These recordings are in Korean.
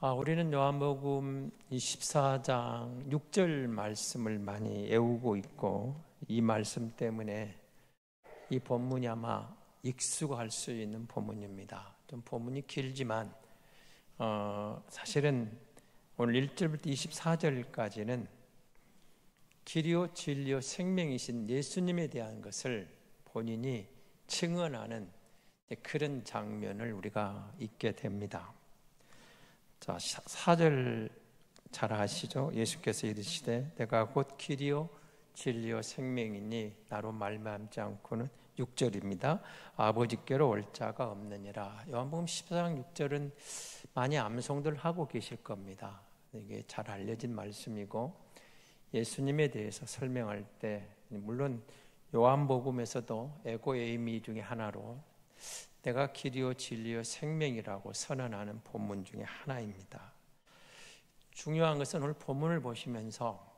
우리는 요한복음 24장 6절 말씀을 많이 외우고 있고, 이 말씀 때문에 이 본문이 아마 익숙할 수 있는 본문입니다. 좀 본문이 길지만 사실은 오늘 1절부터 24절까지는 길이요 진리요 생명이신 예수님에 대한 것을 본인이 증언하는 그런 장면을 우리가 읽게 됩니다. 자, 4절 잘 아시죠? 예수께서 이르시되 내가 곧 길이요 진리요 생명이니 나로 말미암지 않고는 6절입니다. 아버지께로 올 자가 없느니라. 요한복음 14장 6절은 많이 암송들 하고 계실 겁니다. 이게 잘 알려진 말씀이고, 예수님에 대해서 설명할 때 물론 요한복음에서도 에고에이미 중에 하나로 내가 길이요 진리요 생명이라고 선언하는 본문 중에 하나입니다. 중요한 것은 오늘 본문을 보시면서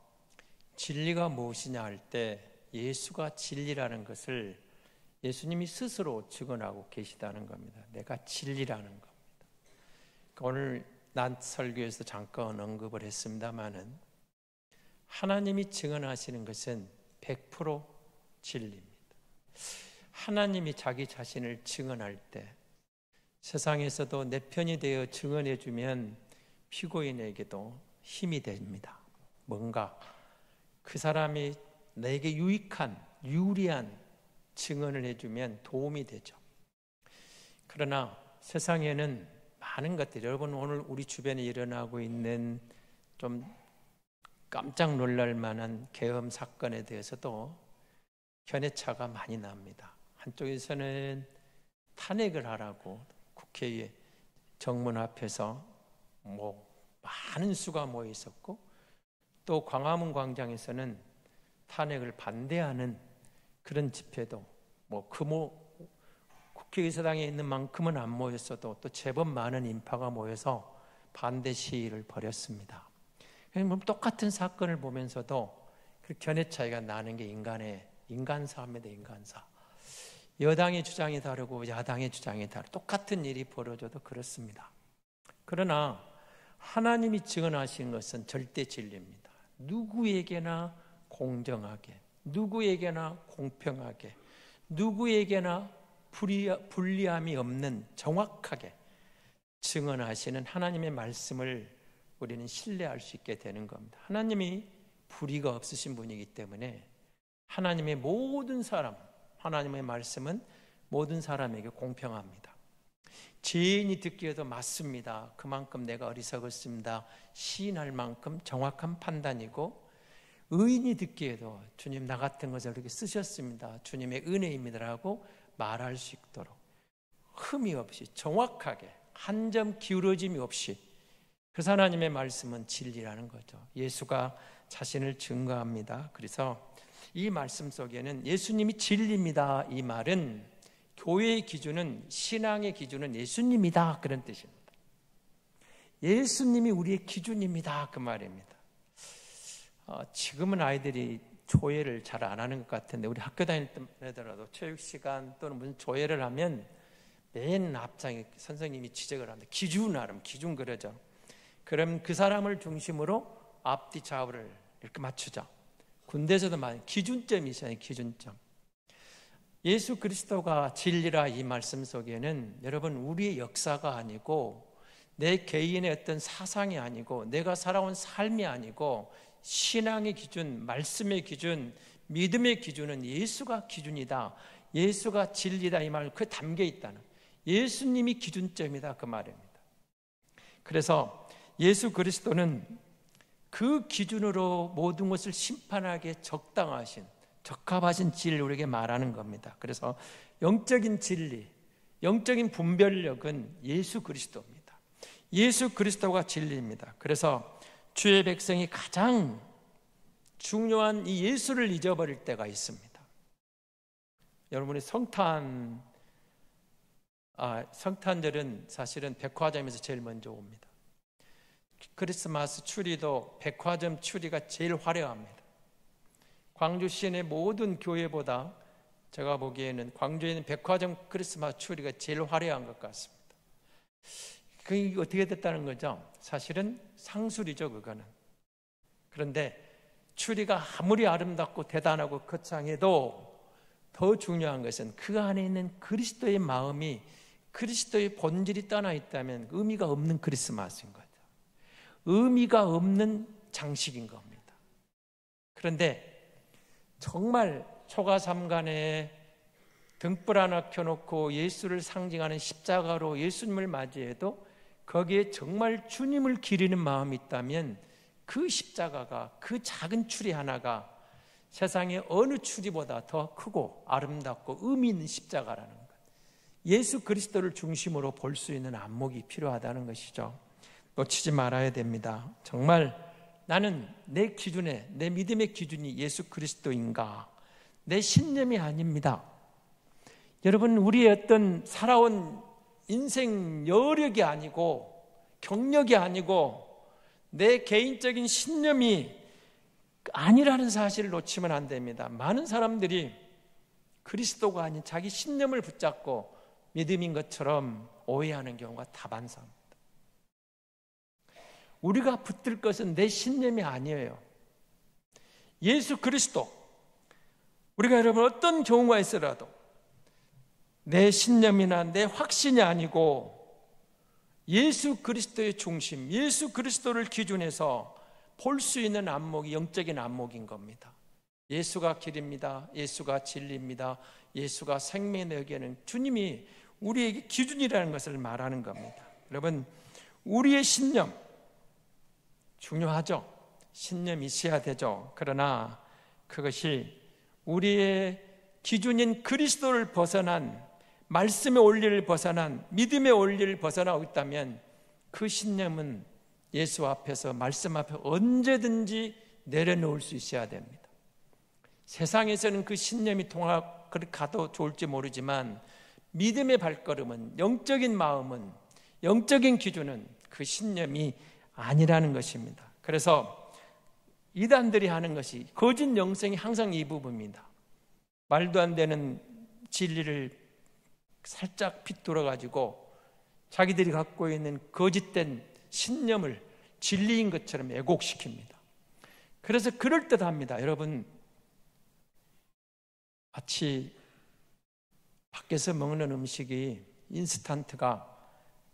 진리가 무엇이냐 할 때 예수가 진리라는 것을 예수님이 스스로 증언하고 계시다는 겁니다. 내가 진리라는 겁니다. 오늘 낮 설교에서 잠깐 언급을 했습니다마는 하나님이 증언하시는 것은 100% 진리입니다. 하나님이 자기 자신을 증언할 때 세상에서도 내 편이 되어 증언해 주면 피고인에게도 힘이 됩니다. 뭔가 그 사람이 내게 유리한 증언을 해주면 도움이 되죠. 그러나 세상에는 많은 것들이, 여러분 오늘 우리 주변에 일어나고 있는 좀 깜짝 놀랄 만한 계엄 사건에 대해서도 견해차가 많이 납니다. 한쪽에서는 탄핵을 하라고 국회에 정문 앞에서 많은 수가 모여 있었고, 또 광화문 광장에서는 탄핵을 반대하는 그런 집회도 국회의사당에 있는 만큼은 안 모였어도 또 제법 많은 인파가 모여서 반대 시위를 벌였습니다. 똑같은 사건을 보면서도 그 견해 차이가 나는 게 인간사입니다. 인간사. 여당의 주장이 다르고 야당의 주장이 다르고 똑같은 일이 벌어져도 그렇습니다. 그러나 하나님이 증언하신 것은 절대 진리입니다. 누구에게나 공정하게, 누구에게나 공평하게, 누구에게나 불리함이 없는 정확하게 증언하시는 하나님의 말씀을 우리는 신뢰할 수 있게 되는 겁니다. 하나님이 불의가 없으신 분이기 때문에 하나님의 모든 사람, 하나님의 말씀은 모든 사람에게 공평합니다. 죄인이 듣기에도 맞습니다. 그만큼 내가 어리석었습니다. 시인할 만큼 정확한 판단이고, 의인이 듣기에도 주님 나 같은 것을 이렇게 쓰셨습니다. 주님의 은혜입니다라고 말할 수 있도록 흠이 없이 정확하게 한 점 기울어짐이 없이, 그래서 하나님의 말씀은 진리라는 거죠. 예수가 자신을 증거합니다. 그래서 이 말씀 속에는 예수님이 진리입니다, 이 말은 교회의 기준은, 신앙의 기준은 예수님이다, 그런 뜻입니다. 예수님이 우리의 기준입니다, 그 말입니다. 지금은 아이들이 조회를 잘 안 하는 것 같은데, 우리 학교 다닐 때라도 체육시간 또는 무슨 조회를 하면 맨 앞장에 선생님이 지적을 합니다. 기준 그러죠. 그럼 그 사람을 중심으로 앞뒤 좌우를 이렇게 맞추죠. 군대에서도 많이 기준점이 있어요. 기준점. 예수 그리스도가 진리라 이 말씀 속에는 여러분 우리의 역사가 아니고 내 개인의 어떤 사상이 아니고 내가 살아온 삶이 아니고 신앙의 기준, 말씀의 기준, 믿음의 기준은 예수가 기준이다. 예수가 진리다 이 말 그게 담겨 있다는, 예수님이 기준점이다 그 말입니다. 그래서 예수 그리스도는 그 기준으로 모든 것을 심판하기에 적합하신 진리를 우리에게 말하는 겁니다. 그래서 영적인 진리, 영적인 분별력은 예수 그리스도입니다. 예수 그리스도가 진리입니다. 그래서 주의 백성이 가장 중요한 이 예수를 잊어버릴 때가 있습니다. 여러분이 성탄절은 사실은 백화점에서 제일 먼저 옵니다. 크리스마스 추리도 백화점 추리가 제일 화려합니다. 광주 시내 모든 교회보다 제가 보기에는 광주에 있는 백화점 크리스마스 추리가 제일 화려한 것 같습니다. 그게 어떻게 됐다는 거죠? 사실은 상술이죠, 그거는. 그런데 추리가 아무리 아름답고 대단하고 거창해도 더 중요한 것은 그 안에 있는 그리스도의 마음이, 그리스도의 본질이 떠나 있다면 의미가 없는 크리스마스인 거죠. 의미가 없는 장식인 겁니다. 그런데 정말 초가삼간에 등불 하나 켜놓고 예수를 상징하는 십자가로 예수님을 맞이해도 거기에 정말 주님을 기리는 마음이 있다면 그 십자가가, 그 작은 추리 하나가 세상의 어느 추리보다 더 크고 아름답고 의미 있는 십자가라는 것, 예수 그리스도를 중심으로 볼 수 있는 안목이 필요하다는 것이죠. 놓치지 말아야 됩니다. 정말 나는 내 기준에, 내 믿음의 기준이 예수 그리스도인가, 내 신념이 아닙니다. 여러분, 우리의 어떤 살아온 인생 여력이 아니고 경력이 아니고 내 개인적인 신념이 아니라는 사실을 놓치면 안 됩니다. 많은 사람들이 그리스도가 아닌 자기 신념을 붙잡고 믿음인 것처럼 오해하는 경우가 다반사입니다. 우리가 붙들 것은 내 신념이 아니에요. 예수 그리스도. 우리가 여러분 어떤 경우가 있더라도 내 신념이나 내 확신이 아니고 예수 그리스도의 중심, 예수 그리스도를 기준해서 볼 수 있는 안목이 영적인 안목인 겁니다. 예수가 길입니다. 예수가 진리입니다. 예수가 생명의 여기에는 주님이 우리에게 기준이라는 것을 말하는 겁니다. 여러분, 우리의 신념 중요하죠. 신념이 있어야 되죠. 그러나 그것이 우리의 기준인 그리스도를 벗어난, 말씀의 원리를 벗어난, 믿음의 원리를 벗어나고 있다면 그 신념은 예수 앞에서, 말씀 앞에 언제든지 내려놓을 수 있어야 됩니다. 세상에서는 그 신념이 가도 좋을지 모르지만 믿음의 발걸음은, 영적인 마음은, 영적인 기준은 그 신념이 아니라는 것입니다. 그래서 이단들이 하는 것이, 거짓 영성이 항상 이 부분입니다. 말도 안 되는 진리를 살짝 빗돌아 가지고 자기들이 갖고 있는 거짓된 신념을 진리인 것처럼 왜곡시킵니다. 그래서 그럴듯합니다. 여러분, 마치 밖에서 먹는 음식이 인스턴트가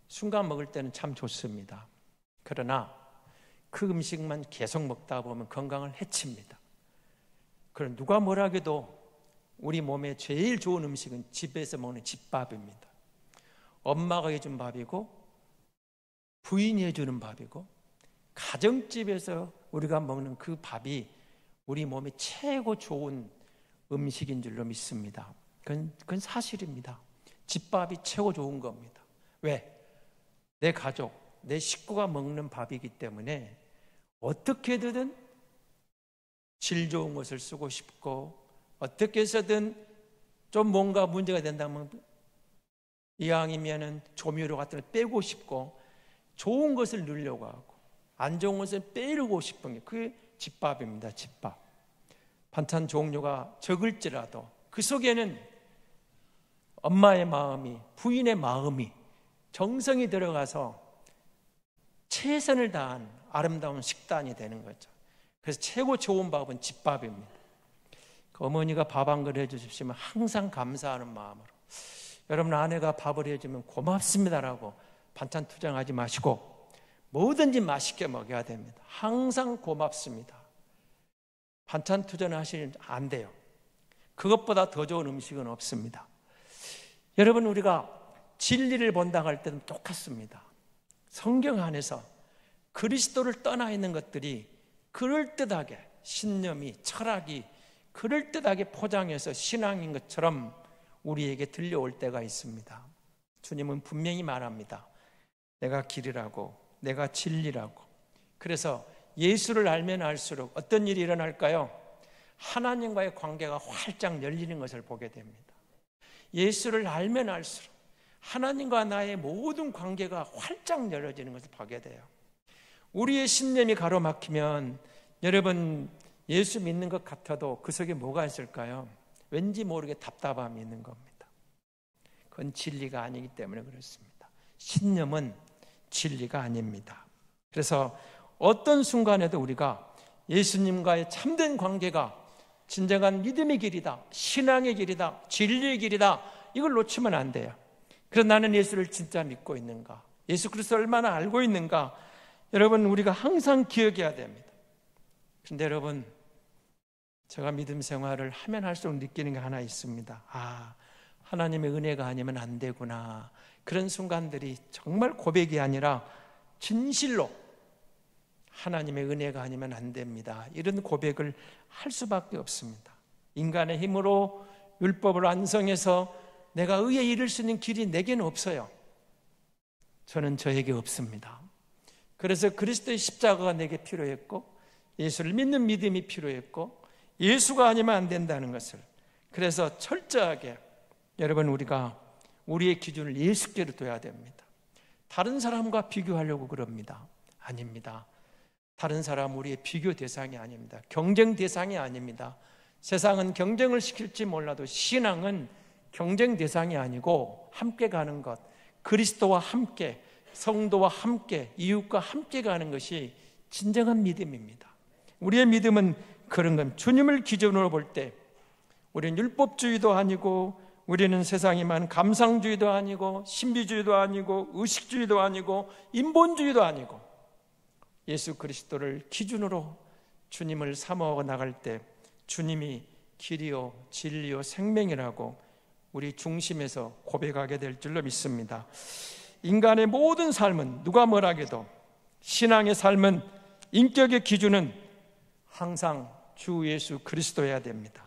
순간 먹을 때는 참 좋습니다. 그러나 그 음식만 계속 먹다 보면 건강을 해칩니다. 그럼 누가 뭐라 해도 우리 몸에 제일 좋은 음식은 집에서 먹는 집밥입니다. 엄마가 해준 밥이고 부인이 해주는 밥이고 가정집에서 우리가 먹는 그 밥이 우리 몸에 최고 좋은 음식인 줄로 믿습니다. 그건 사실입니다. 집밥이 최고 좋은 겁니다. 왜? 내 가족, 내 식구가 먹는 밥이기 때문에 어떻게든 질 좋은 것을 쓰고 싶고, 어떻게 해서든 좀 뭔가 문제가 된다면 이왕이면은 조미료 같은 걸 빼고 싶고, 좋은 것을 넣으려고 하고 안 좋은 것을 빼려고 싶은 게 그게 집밥입니다. 집밥. 반찬 종류가 적을지라도 그 속에는 엄마의 마음이, 부인의 마음이, 정성이 들어가서 최선을 다한 아름다운 식단이 되는 거죠. 그래서 최고 좋은 밥은 집밥입니다. 그 어머니가 밥 한 그릇 해주시면 항상 감사하는 마음으로, 여러분 아내가 밥을 해주면 고맙습니다라고 반찬 투정하지 마시고 뭐든지 맛있게 먹여야 됩니다. 항상 고맙습니다. 반찬 투정하시면 안 돼요. 그것보다 더 좋은 음식은 없습니다. 여러분, 우리가 진리를 본다고 할 때는 똑같습니다. 성경 안에서 그리스도를 떠나 있는 것들이 그럴듯하게, 신념이, 철학이 그럴듯하게 포장해서 신앙인 것처럼 우리에게 들려올 때가 있습니다. 주님은 분명히 말합니다. 내가 길이라고, 내가 진리라고. 그래서 예수를 알면 알수록 어떤 일이 일어날까요? 하나님과의 관계가 활짝 열리는 것을 보게 됩니다. 예수를 알면 알수록 하나님과 나의 모든 관계가 활짝 열어지는 것을 보게 돼요. 우리의 신념이 가로막히면 여러분, 예수 믿는 것 같아도 그 속에 뭐가 있을까요? 왠지 모르게 답답함이 있는 겁니다. 그건 진리가 아니기 때문에 그렇습니다. 신념은 진리가 아닙니다. 그래서 어떤 순간에도 우리가 예수님과의 참된 관계가 진정한 믿음의 길이다, 신앙의 길이다, 진리의 길이다, 이걸 놓치면 안 돼요. 그래서 나는 예수를 진짜 믿고 있는가, 예수 그리스도를 얼마나 알고 있는가, 여러분 우리가 항상 기억해야 됩니다. 그런데 여러분, 제가 믿음 생활을 하면 할수록 느끼는 게 하나 있습니다. 하나님의 은혜가 아니면 안 되구나. 그런 순간들이 정말 고백이 아니라 진실로 하나님의 은혜가 아니면 안 됩니다. 이런 고백을 할 수밖에 없습니다. 인간의 힘으로 율법을 완성해서 내가 의에 이를 수 있는 길이 내게는 없어요. 저는 저에게 없습니다. 그래서 그리스도의 십자가가 내게 필요했고, 예수를 믿는 믿음이 필요했고, 예수가 아니면 안 된다는 것을, 그래서 철저하게 여러분 우리가 우리의 기준을 예수께로 둬야 됩니다. 다른 사람과 비교하려고 그럽니다. 아닙니다. 다른 사람 우리의 비교 대상이 아닙니다. 경쟁 대상이 아닙니다. 세상은 경쟁을 시킬지 몰라도 신앙은 경쟁 대상이 아니고 함께 가는 것, 그리스도와 함께, 성도와 함께, 이웃과 함께 가는 것이 진정한 믿음입니다. 우리의 믿음은 그런 겁니다. 주님을 기준으로 볼 때 우리는 율법주의도 아니고, 우리는 세상이 많은 감상주의도 아니고, 신비주의도 아니고, 의식주의도 아니고, 인본주의도 아니고, 예수 그리스도를 기준으로 주님을 사모하고 나갈 때 주님이 길이요 진리요 생명이라고 우리 중심에서 고백하게 될 줄로 믿습니다. 인간의 모든 삶은 누가 뭐라 해도 신앙의 삶은, 인격의 기준은 항상 주 예수 그리스도여야 됩니다.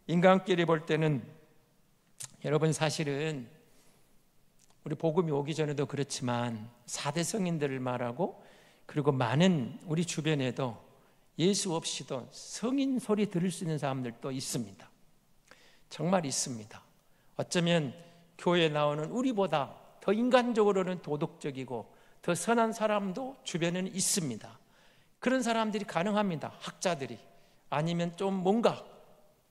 인간끼리 볼 때는 여러분 사실은 우리 복음이 오기 전에도 그렇지만 4대 성인들을 말하고, 그리고 많은 우리 주변에도 예수 없이도 성인 소리 들을 수 있는 사람들도 있습니다. 정말 있습니다. 어쩌면 교회에 나오는 우리보다 더 인간적으로는 도덕적이고 더 선한 사람도 주변에는 있습니다. 그런 사람들이 가능합니다. 학자들이, 아니면 좀 뭔가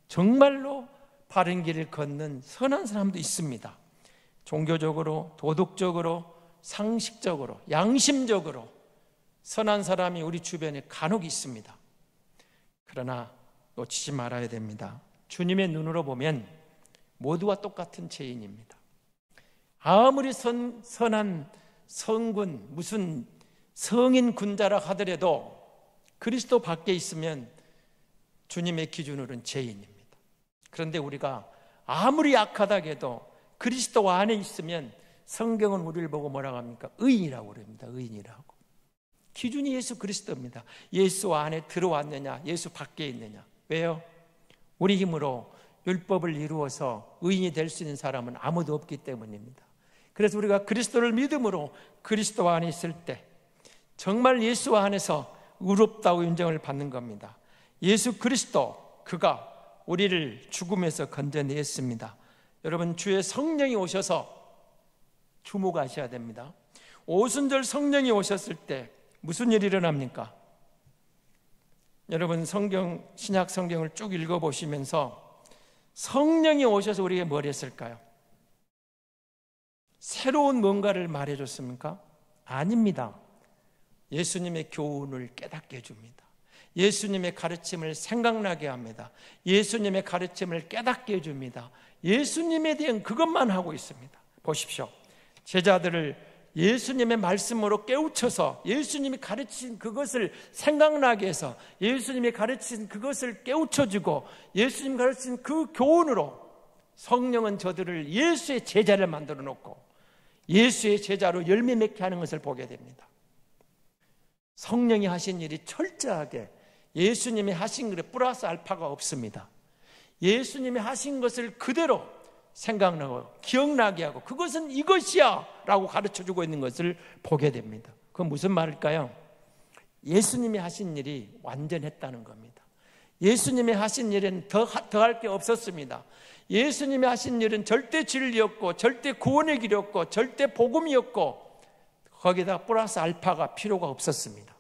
정말로 바른 길을 걷는 선한 사람도 있습니다. 종교적으로, 도덕적으로, 상식적으로, 양심적으로 선한 사람이 우리 주변에 간혹 있습니다. 그러나 놓치지 말아야 됩니다. 주님의 눈으로 보면 모두와 똑같은 죄인입니다. 아무리 선한 성군, 무슨 성인 군자라 하더라도 그리스도 밖에 있으면 주님의 기준으로는 죄인입니다. 그런데 우리가 아무리 약하다고 해도 그리스도 안에 있으면 성경은 우리를 보고 뭐라고 합니까? 의인이라고 그럽니다. 의인이라고. 기준이 예수 그리스도입니다. 예수 안에 들어왔느냐, 예수 밖에 있느냐. 왜요? 우리 힘으로 율법을 이루어서 의인이 될 수 있는 사람은 아무도 없기 때문입니다. 그래서 우리가 그리스도를 믿음으로 그리스도 안에 있을 때 정말 예수 안에서 의롭다고 인정을 받는 겁니다. 예수 그리스도, 그가 우리를 죽음에서 건져냈습니다. 여러분, 주의 성령이 오셔서 주목하셔야 됩니다. 오순절 성령이 오셨을 때 무슨 일이 일어납니까? 여러분, 신약 성경을 쭉 읽어보시면서 성령이 오셔서 우리에게 뭘 했을까요? 새로운 뭔가를 말해줬습니까? 아닙니다. 예수님의 교훈을 깨닫게 해줍니다. 예수님의 가르침을 생각나게 합니다. 예수님의 가르침을 깨닫게 해줍니다. 예수님에 대한 그것만 하고 있습니다. 보십시오. 제자들을 예수님의 말씀으로 깨우쳐서 예수님이 가르친 그것을 생각나게 해서 예수님이 가르친 그것을 깨우쳐주고 예수님 가르친 그 교훈으로 성령은 저들을 예수의 제자를 만들어 놓고 예수의 제자로 열매 맺게 하는 것을 보게 됩니다. 성령이 하신 일이 철저하게 예수님이 하신 것에 플러스 알파가 없습니다. 예수님이 하신 것을 그대로 생각나고 기억나게 하고 그것은 이것이야 라고 가르쳐주고 있는 것을 보게 됩니다. 그건 무슨 말일까요? 예수님이 하신 일이 완전했다는 겁니다. 예수님이 하신 일은 더할 게 없었습니다. 예수님이 하신 일은 절대 진리였고 절대 구원의 길이었고 절대 복음이었고 거기다 플러스 알파가 필요가 없었습니다.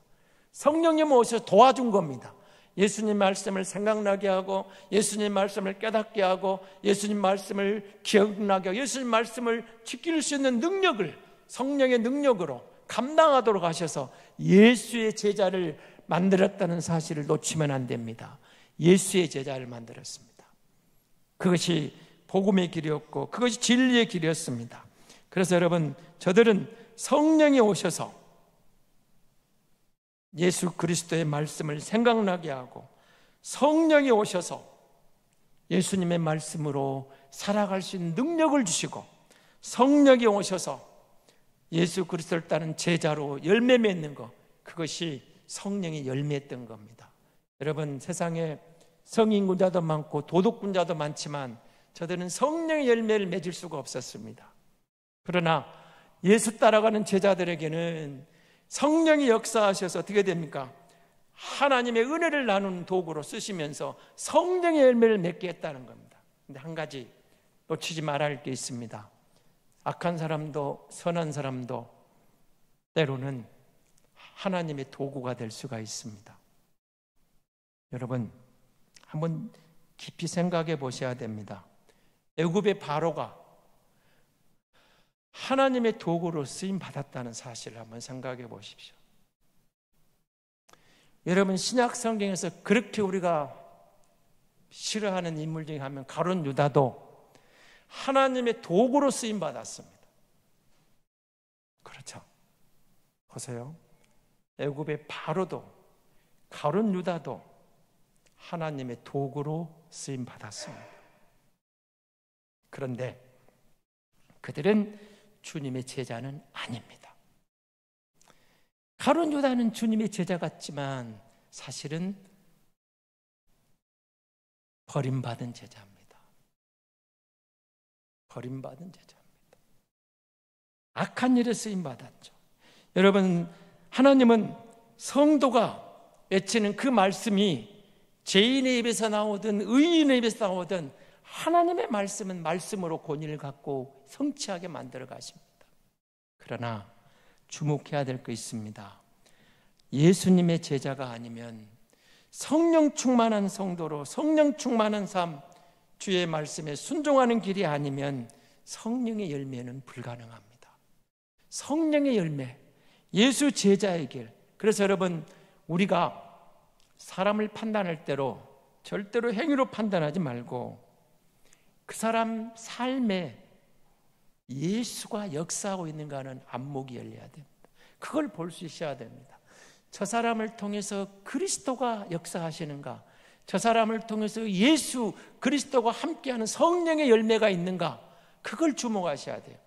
성령님 오셔서 도와준 겁니다. 예수님 말씀을 생각나게 하고 예수님 말씀을 깨닫게 하고 예수님 말씀을 기억나게 하고 예수님 말씀을 지킬 수 있는 능력을 성령의 능력으로 감당하도록 하셔서 예수의 제자를 만들었다는 사실을 놓치면 안 됩니다. 예수의 제자를 만들었습니다. 그것이 복음의 길이었고 그것이 진리의 길이었습니다. 그래서 여러분, 저들은 성령이 오셔서 예수 그리스도의 말씀을 생각나게 하고 성령이 오셔서 예수님의 말씀으로 살아갈 수 있는 능력을 주시고 성령이 오셔서 예수 그리스도를 따른 제자로 열매 맺는 것, 그것이 성령의 열매였던 겁니다. 여러분, 세상에 성인군자도 많고 도덕군자도 많지만 저들은 성령의 열매를 맺을 수가 없었습니다. 그러나 예수 따라가는 제자들에게는 성령이 역사하셔서 어떻게 됩니까? 하나님의 은혜를 나누는 도구로 쓰시면서 성령의 열매를 맺게 했다는 겁니다. 근데 한 가지 놓치지 말아야 할 게 있습니다. 악한 사람도 선한 사람도 때로는 하나님의 도구가 될 수가 있습니다. 여러분, 한번 깊이 생각해 보셔야 됩니다. 애굽의 바로가 하나님의 도구로 쓰임 받았다는 사실을 한번 생각해 보십시오. 여러분, 신약 성경에서 그렇게 우리가 싫어하는 인물 중에 한 명 가룟 유다도 하나님의 도구로 쓰임 받았습니다. 그렇죠? 보세요. 애굽의 바로도 가룟 유다도 하나님의 도구로 쓰임 받았습니다. 그런데 그들은 주님의 제자는 아닙니다. 가룟 유다는 주님의 제자 같지만 사실은 버림받은 제자입니다. 버림받은 제자입니다. 악한 일에 쓰임받았죠. 여러분, 하나님은 성도가 외치는 그 말씀이 죄인의 입에서 나오든 의인의 입에서 나오든 하나님의 말씀은 말씀으로 권위를 갖고 성취하게 만들어 가십니다. 그러나 주목해야 될 거 있습니다. 예수님의 제자가 아니면 성령 충만한 성도로 성령 충만한 삶, 주의 말씀에 순종하는 길이 아니면 성령의 열매는 불가능합니다. 성령의 열매, 예수 제자의 길. 그래서 여러분, 우리가 사람을 판단할 때로 절대로 행위로 판단하지 말고 그 사람 삶에 예수가 역사하고 있는가는 안목이 열려야 됩니다. 그걸 볼 수 있어야 됩니다. 저 사람을 통해서 그리스도가 역사하시는가, 저 사람을 통해서 예수 그리스도가 함께하는 성령의 열매가 있는가, 그걸 주목하셔야 돼요.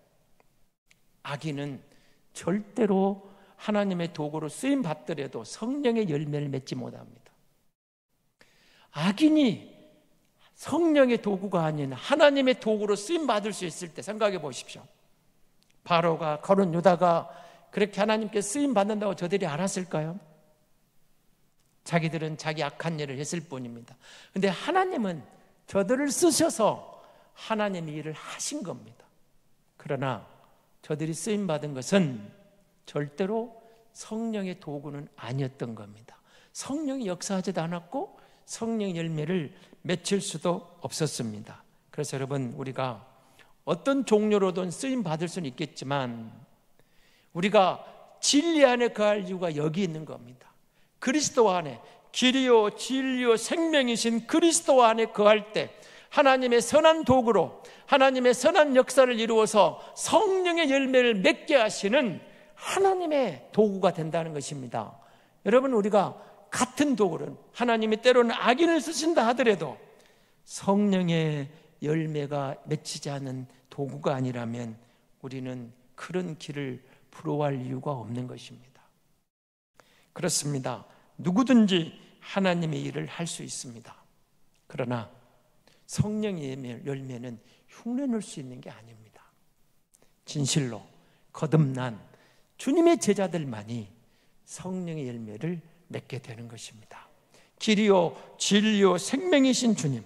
악인은 절대로 하나님의 도구로 쓰임 받더라도 성령의 열매를 맺지 못합니다. 악인이 성령의 도구가 아닌 하나님의 도구로 쓰임 받을 수 있을 때 생각해 보십시오. 바로가, 가룟 유다가 그렇게 하나님께 쓰임 받는다고 저들이 알았을까요? 자기들은 자기 악한 일을 했을 뿐입니다. 그런데 하나님은 저들을 쓰셔서 하나님의 일을 하신 겁니다. 그러나 저들이 쓰임 받은 것은 절대로 성령의 도구는 아니었던 겁니다. 성령이 역사하지도 않았고 성령의 열매를 맺힐 수도 없었습니다. 그래서 여러분, 우리가 어떤 종류로든 쓰임 받을 수는 있겠지만 우리가 진리 안에 거할 이유가 여기 있는 겁니다. 그리스도 안에, 길이요 진리요 생명이신 그리스도 안에 거할 때 하나님의 선한 도구로 하나님의 선한 역사를 이루어서 성령의 열매를 맺게 하시는 하나님의 도구가 된다는 것입니다. 여러분, 우리가 같은 도구는 하나님이 때로는 악인을 쓰신다 하더라도 성령의 열매가 맺히지 않은 도구가 아니라면 우리는 그런 길을 부러워할 이유가 없는 것입니다. 그렇습니다. 누구든지 하나님의 일을 할 수 있습니다. 그러나 성령의 열매는 흉내낼 수 있는 게 아닙니다. 진실로 거듭난 주님의 제자들만이 성령의 열매를 맺게 되는 것입니다. 길이요 진리요 생명이신 주님,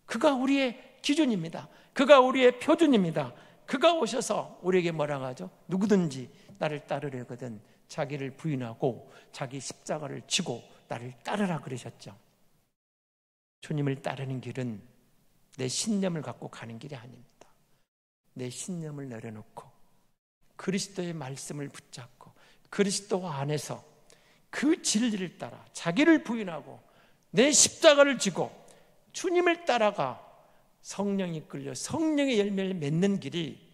그가 우리의 기준입니다. 그가 우리의 표준입니다. 그가 오셔서 우리에게 뭐라고 하죠? 누구든지 나를 따르려거든 자기를 부인하고 자기 십자가를 지고 나를 따르라 그러셨죠. 주님을 따르는 길은 내 신념을 갖고 가는 길이 아닙니다. 내 신념을 내려놓고 그리스도의 말씀을 붙잡고 그리스도 안에서 그 진리를 따라 자기를 부인하고 내 십자가를 지고 주님을 따라가 성령이 끌려 성령의 열매를 맺는 길이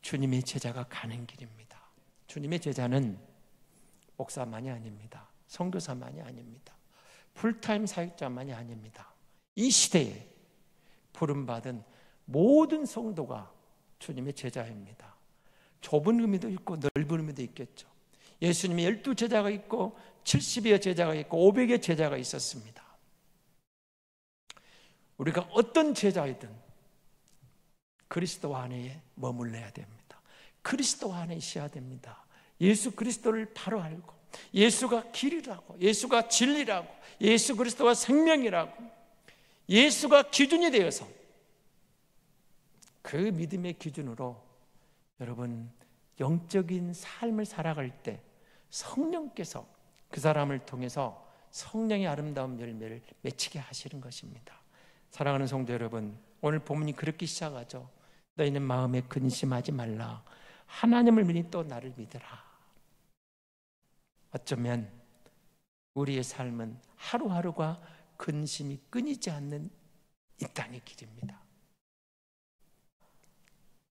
주님의 제자가 가는 길입니다. 주님의 제자는 목사만이 아닙니다. 선교사만이 아닙니다. 풀타임 사역자만이 아닙니다. 이 시대에 부름받은 모든 성도가 주님의 제자입니다. 좁은 의미도 있고 넓은 의미도 있겠죠. 예수님의 12제자가 있고 70여 제자가 있고 500의 제자가 있었습니다. 우리가 어떤 제자이든 그리스도 안에 머물러야 됩니다. 그리스도 안에 있어야 됩니다. 예수 그리스도를 바로 알고 예수가 길이라고, 예수가 진리라고, 예수 그리스도가 생명이라고, 예수가 기준이 되어서 그 믿음의 기준으로 여러분 영적인 삶을 살아갈 때 성령께서 그 사람을 통해서 성령의 아름다운 열매를 맺히게 하시는 것입니다. 사랑하는 성도 여러분, 오늘 본문이 그렇게 시작하죠. 너희는 마음에 근심하지 말라. 하나님을 믿으니 또 나를 믿으라. 어쩌면 우리의 삶은 하루하루가 근심이 끊이지 않는 이 땅의 길입니다.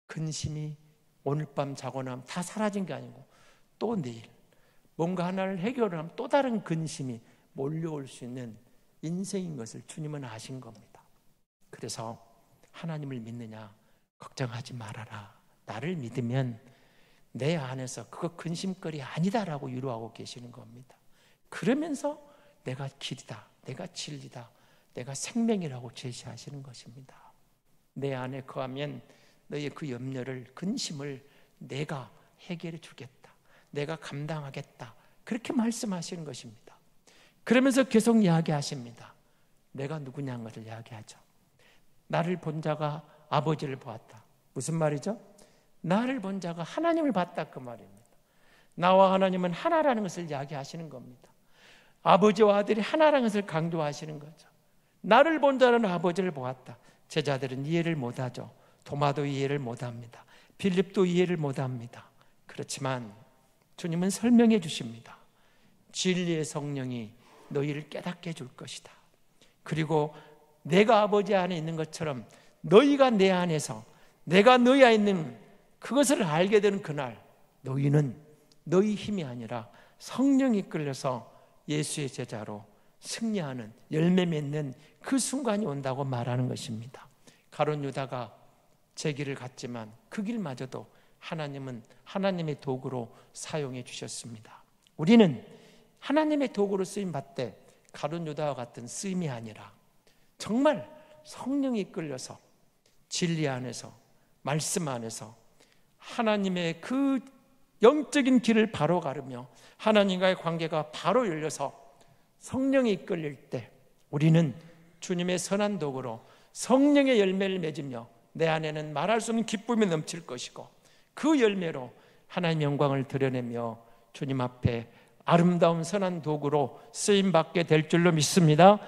근심이 오늘 밤 자고 나면 다 사라진 게 아니고 또 내일 뭔가 하나를 해결하면 또 다른 근심이 몰려올 수 있는 인생인 것을 주님은 아신 겁니다. 그래서 하나님을 믿느냐? 걱정하지 말아라. 나를 믿으면 내 안에서 그거 근심거리 아니다라고 위로하고 계시는 겁니다. 그러면서 내가 길이다, 내가 진리다, 내가 생명이라고 제시하시는 것입니다. 내 안에 거하면 너의 그 염려를, 근심을 내가 해결해 주겠다, 내가 감당하겠다, 그렇게 말씀하시는 것입니다. 그러면서 계속 이야기하십니다. 내가 누구냐는 것을 이야기하죠. 나를 본 자가 아버지를 보았다. 무슨 말이죠? 나를 본 자가 하나님을 봤다, 그 말입니다. 나와 하나님은 하나라는 것을 이야기하시는 겁니다. 아버지와 아들이 하나라는 것을 강조하시는 거죠. 나를 본 자는 아버지를 보았다. 제자들은 이해를 못하죠. 도마도 이해를 못합니다. 빌립도 이해를 못합니다. 그렇지만 주님은 설명해 주십니다. 진리의 성령이 너희를 깨닫게 해줄 것이다. 그리고 내가 아버지 안에 있는 것처럼 너희가 내 안에서 내가 너희 안에 있는 그것을 알게 되는 그날 너희는 너희 힘이 아니라 성령이 끌려서 예수의 제자로 승리하는, 열매 맺는 그 순간이 온다고 말하는 것입니다. 가룟 유다가 제 길을 갔지만 그 길마저도 하나님은 하나님의 도구로 사용해 주셨습니다. 우리는 하나님의 도구로 쓰임 받되 가룟 유다와 같은 쓰임이 아니라 정말 성령이 끌려서 진리 안에서, 말씀 안에서 하나님의 그 영적인 길을 바로 가르며 하나님과의 관계가 바로 열려서 성령이 이끌릴 때 우리는 주님의 선한 도구로 성령의 열매를 맺으며 내 안에는 말할 수 없는 기쁨이 넘칠 것이고 그 열매로 하나님의 영광을 드러내며 주님 앞에 아름다운 선한 도구로 쓰임받게 될 줄로 믿습니다.